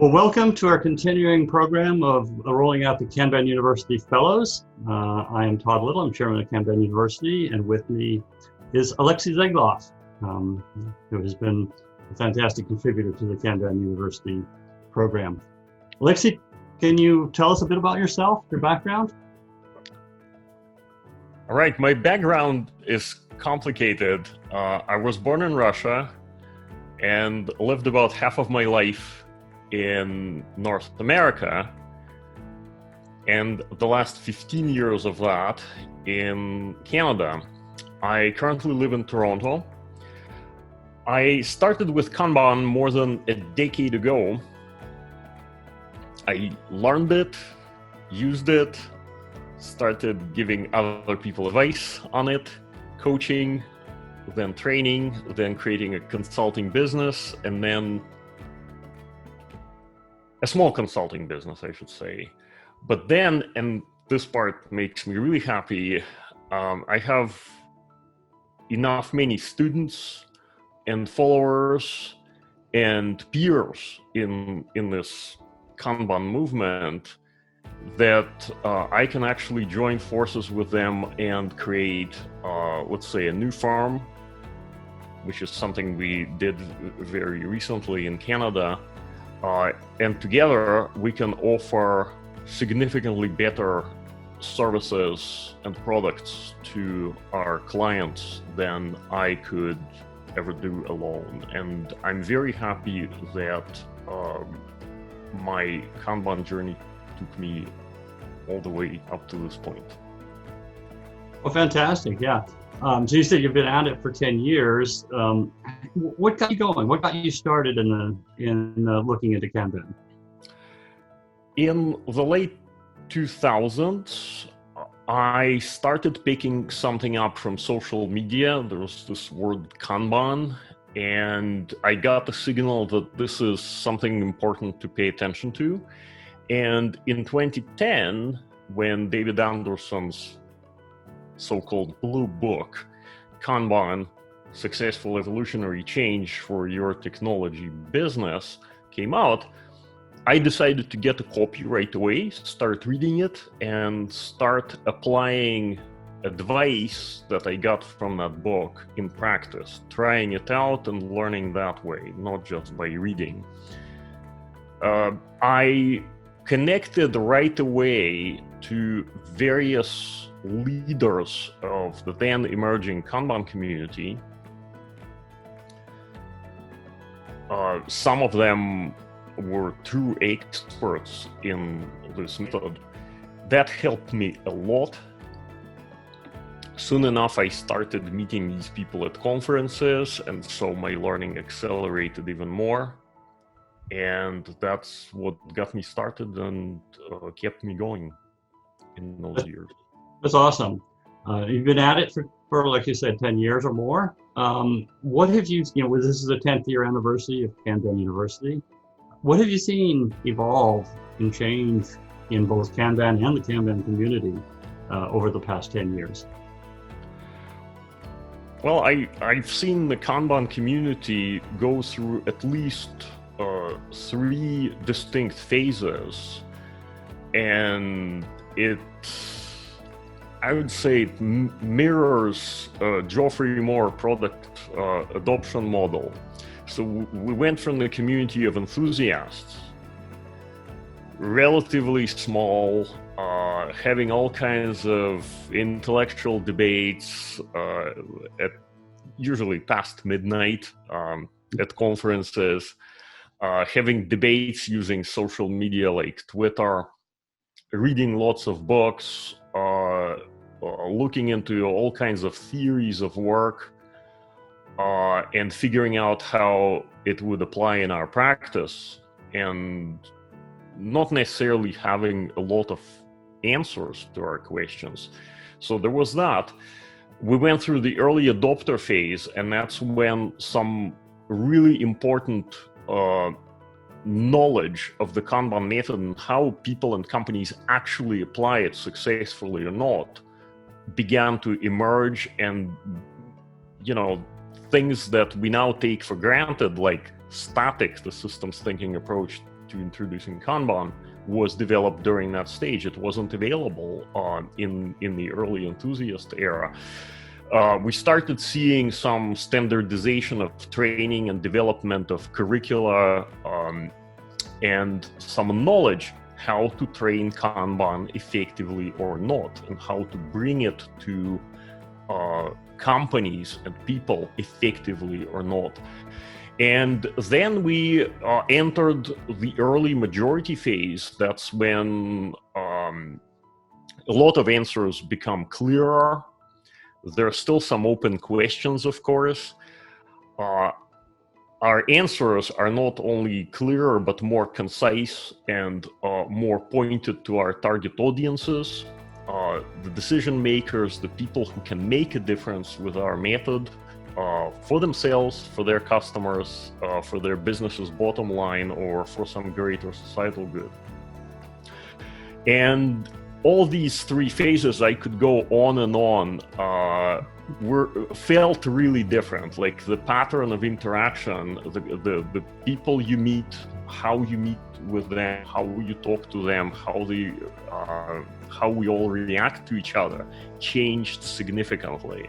Well, welcome to our continuing program of rolling out the Kanban University Fellows. I am Todd Little, I'm chairman of Kanban University, and with me is Alexei Zheglov, who has been a fantastic contributor to the Kanban University program. Alexei, can you tell us a bit about yourself, your background? All right, my background is complicated. I was born in Russia and lived about half of my life in North America, and the last 15 years of that in Canada. I currently live in Toronto. I started with Kanban more than a decade ago. I learned it, used it, started giving other people advice on it, coaching, then training, then creating a consulting business, and then a small consulting business, I should say. But then, and this part makes me really happy, I have many students and followers and peers in this Kanban movement that I can actually join forces with them and create, let's say, a new firm, which is something we did very recently in Canada. And together we can offer significantly better services and products to our clients than I could ever do alone. And I'm very happy that my Kanban journey took me all the way up to this point. Well, fantastic, yeah. So you said you've been at it for 10 years. What got you going? What got you started in looking into Kanban? In the late 2000s, I started picking something up from social media. There was this word Kanban, and I got the signal that this is something important to pay attention to. And in 2010, when David Anderson's so-called blue book, Kanban, Successful Evolutionary Change for Your Technology Business, came out, I decided to get a copy right away, start reading it, and start applying advice that I got from that book in practice, trying it out and learning that way, not just by reading. I connected right away to various leaders of the then emerging Kanban community. Some of them were true experts in this method. That helped me a lot. Soon enough, I started meeting these people at conferences, and so my learning accelerated even more. And that's what got me started and kept me going in those years. That's awesome. You've been at it for, like you said, 10 years or more. What have you, this is the 10th year anniversary of Kanban University. What have you seen evolve and change in both Kanban and the Kanban community over the past 10 years? Well, I've seen the Kanban community go through at least 3 distinct phases, and I would say it mirrors Geoffrey Moore product adoption model. So we went from the community of enthusiasts, relatively small, having all kinds of intellectual debates at usually past midnight at conferences, having debates using social media like Twitter, reading lots of books, looking into all kinds of theories of work, and figuring out how it would apply in our practice, and not necessarily having a lot of answers to our questions. So there was that. We went through the early adopter phase, and that's when some really important knowledge of the Kanban method and how people and companies actually apply it successfully or not began to emerge, and things that we now take for granted, like static, the systems thinking approach, to introducing Kanban was developed during that stage. It wasn't available in the early enthusiast era. We started seeing some standardization of training and development of curricula and some knowledge how to train Kanban effectively or not, and how to bring it to companies and people effectively or not. And then we entered the early majority phase. That's when a lot of answers become clearer. There are still some open questions, of course. Our answers are not only clearer, but more concise and more pointed to our target audiences. The decision makers, the people who can make a difference with our method for themselves, for their customers, for their business's bottom line, or for some greater societal good. And all these three phases, I could go on and on, felt really different. Like the pattern of interaction, the people you meet, how you meet with them, how you talk to them, how we all react to each other changed significantly.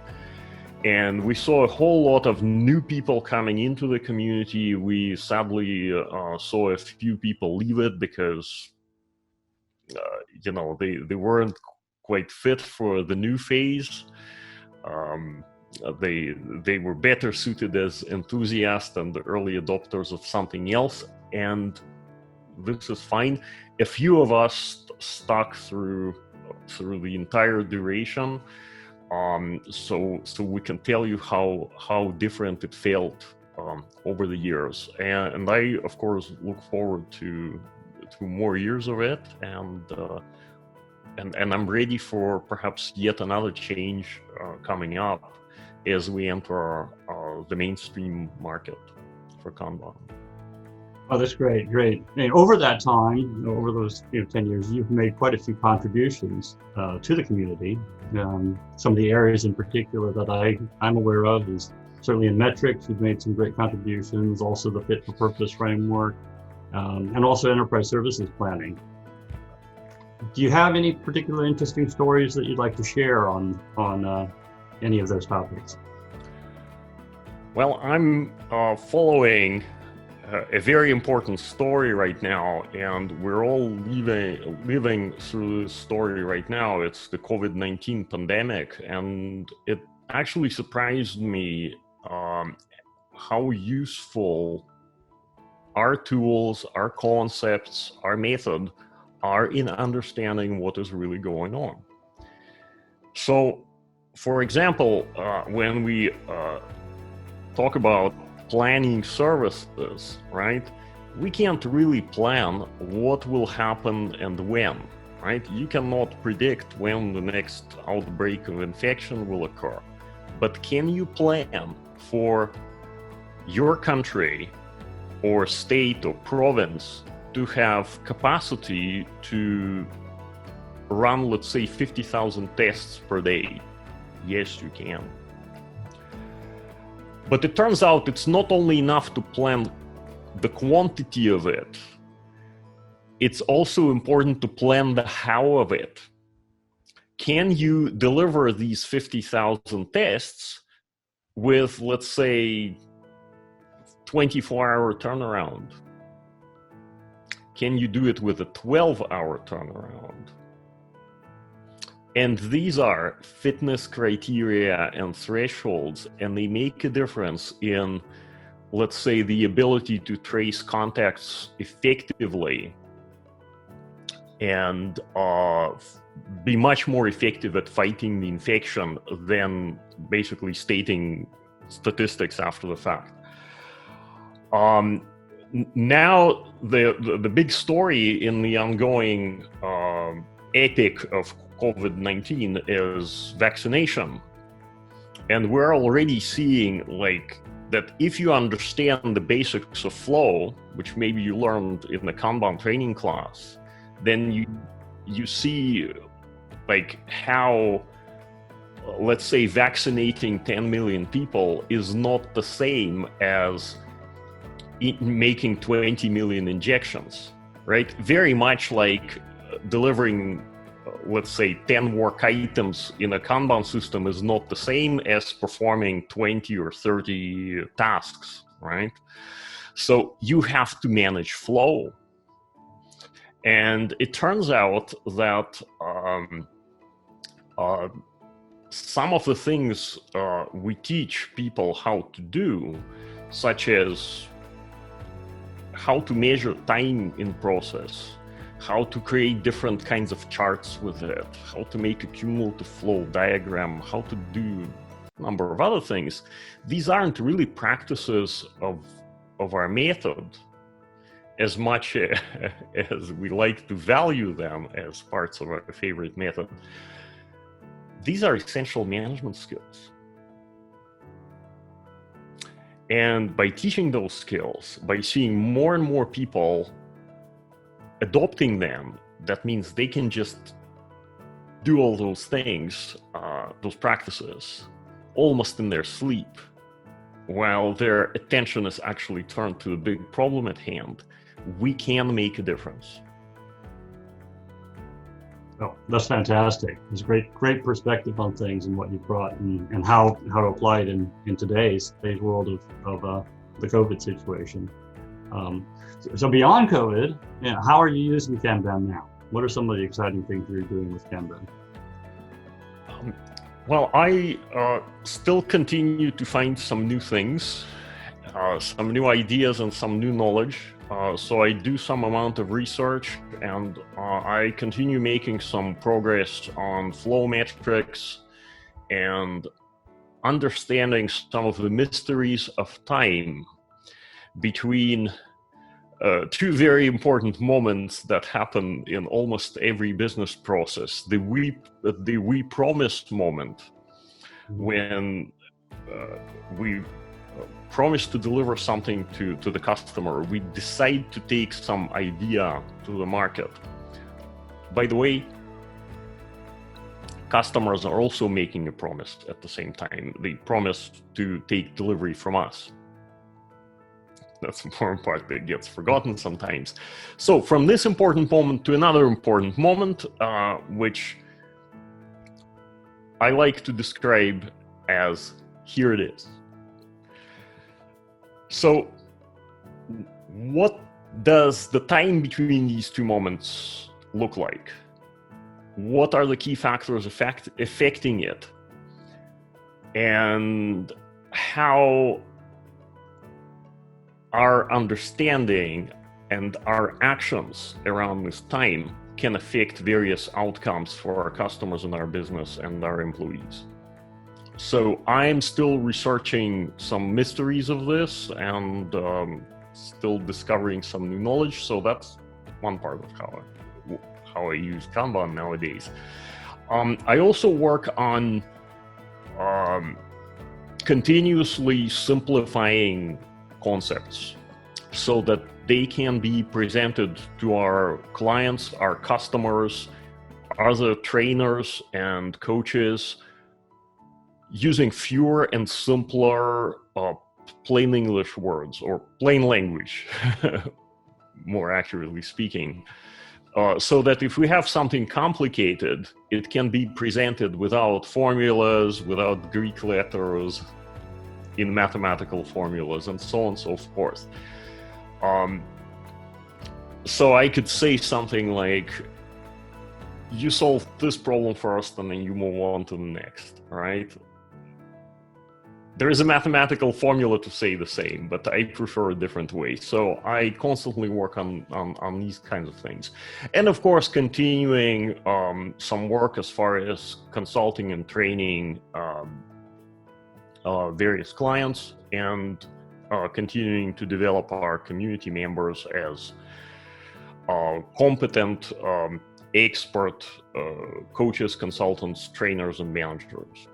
And we saw a whole lot of new people coming into the community. We sadly saw a few people leave it because they weren't quite fit for the new phase. They were better suited as enthusiasts and the early adopters of something else, and this is fine. A few of us stuck through the entire duration, so we can tell you how different it felt over the years. And I, of course, look forward to more years of it, and I'm ready for perhaps yet another change coming up as we enter the mainstream market for Kanban. Oh, that's great. And over that time, over those 10 years, you've made quite a few contributions to the community. Some of the areas in particular that I'm aware of is certainly in metrics. You've made some great contributions, also the fit for purpose framework, and also enterprise services planning. Do you have any particular interesting stories that you'd like to share on any of those topics? Well, I'm following a very important story right now, and we're all living through this story right now. It's the COVID-19 pandemic, and it actually surprised me how useful our tools, our concepts, our method are in understanding what is really going on. So, for example, when we talk about planning services, right? We can't really plan what will happen and when, right? You cannot predict when the next outbreak of infection will occur. But can you plan for your country or state or province to have capacity to run, let's say, 50,000 tests per day? Yes, you can. But it turns out it's not only enough to plan the quantity of it, it's also important to plan the how of it. Can you deliver these 50,000 tests with, let's say, 24-hour turnaround? Can you do it with a 12-hour turnaround? And these are fitness criteria and thresholds, and they make a difference in, let's say, the ability to trace contacts effectively and be much more effective at fighting the infection than basically stating statistics after the fact. Now, the big story in the ongoing epic of COVID-19 is vaccination. And we're already seeing that if you understand the basics of flow, which maybe you learned in the Kanban training class, then you see how, let's say, vaccinating 10 million people is not the same as making 20 million injections, right? Very much like delivering, let's say, 10 work items in a Kanban system is not the same as performing 20 or 30 tasks, right? So you have to manage flow. And it turns out that some of the things we teach people how to do, such as how to measure time in process, how to create different kinds of charts with it, how to make a cumulative flow diagram, how to do a number of other things. These aren't really practices of our method as much as we like to value them as parts of our favorite method. These are essential management skills. And by teaching those skills, by seeing more and more people adopting them, that means they can just do all those things, those practices, almost in their sleep, while their attention is actually turned to the big problem at hand. We can make a difference. Oh, that's fantastic. It's a great perspective on things and what you brought and how to apply it in today's world of the COVID situation. So beyond COVID, how are you using Kanban now? What are some of the exciting things you're doing with Kanban? Well, I still continue to find some new things, some new ideas and some new knowledge. So I do some amount of research, and I continue making some progress on flow metrics and understanding some of the mysteries of time between two very important moments that happen in almost every business process. The we promised moment, when we promise to deliver something to the customer, we decide to take some idea to the market. By the way, customers are also making a promise at the same time. They promise to take delivery from us. That's the important part that gets forgotten sometimes. So from this important moment to another important moment, which I like to describe as, here it is. So what does the time between these two moments look like? What are the key factors affecting it? And how our understanding and our actions around this time can affect various outcomes for our customers and our business and our employees. So I'm still researching some mysteries of this and still discovering some new knowledge. So that's one part of how I use Kanban nowadays. I also work on continuously simplifying concepts so that they can be presented to our clients, our customers, other trainers and coaches, using fewer and simpler plain English words, or plain language, more accurately speaking, so that if we have something complicated, it can be presented without formulas, without Greek letters, in mathematical formulas, and so on and so forth. So I could say something like, you solve this problem first and then you move on to the next, right? There is a mathematical formula to say the same, but I prefer a different way. So I constantly work on these kinds of things. And of course, continuing some work as far as consulting and training various clients, and continuing to develop our community members as competent expert coaches, consultants, trainers, and managers.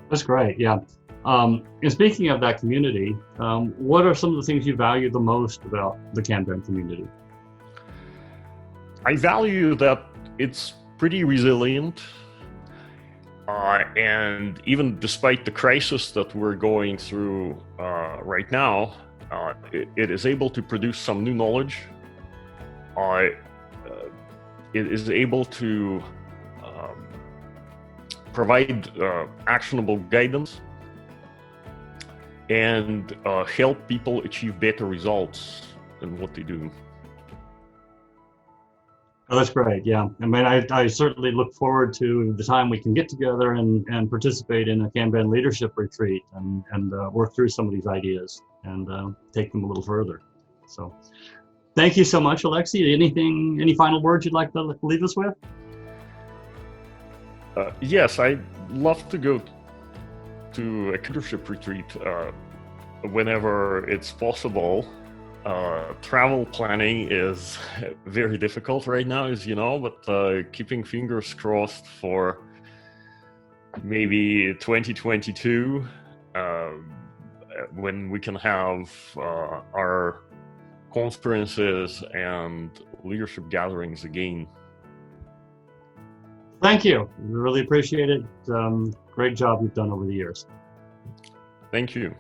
That's great, yeah. And speaking of that community, what are some of the things you value the most about the Kanban community? I value that it's pretty resilient, And even despite the crisis that we're going through right now, it is able to produce some new knowledge. It is able to provide actionable guidance and help people achieve better results in what they do. Oh, that's great. Yeah. I mean, I certainly look forward to the time we can get together and participate in a Kanban leadership retreat and work through some of these ideas and take them a little further. So thank you so much, Alexei. Any final words you'd like to leave us with? Yes, I'd love to go to a leadership retreat whenever it's possible. Travel planning is very difficult right now, as you know, but keeping fingers crossed for maybe 2022 when we can have our conferences and leadership gatherings again. Thank you. We really appreciate it. Great job you've done over the years. Thank you.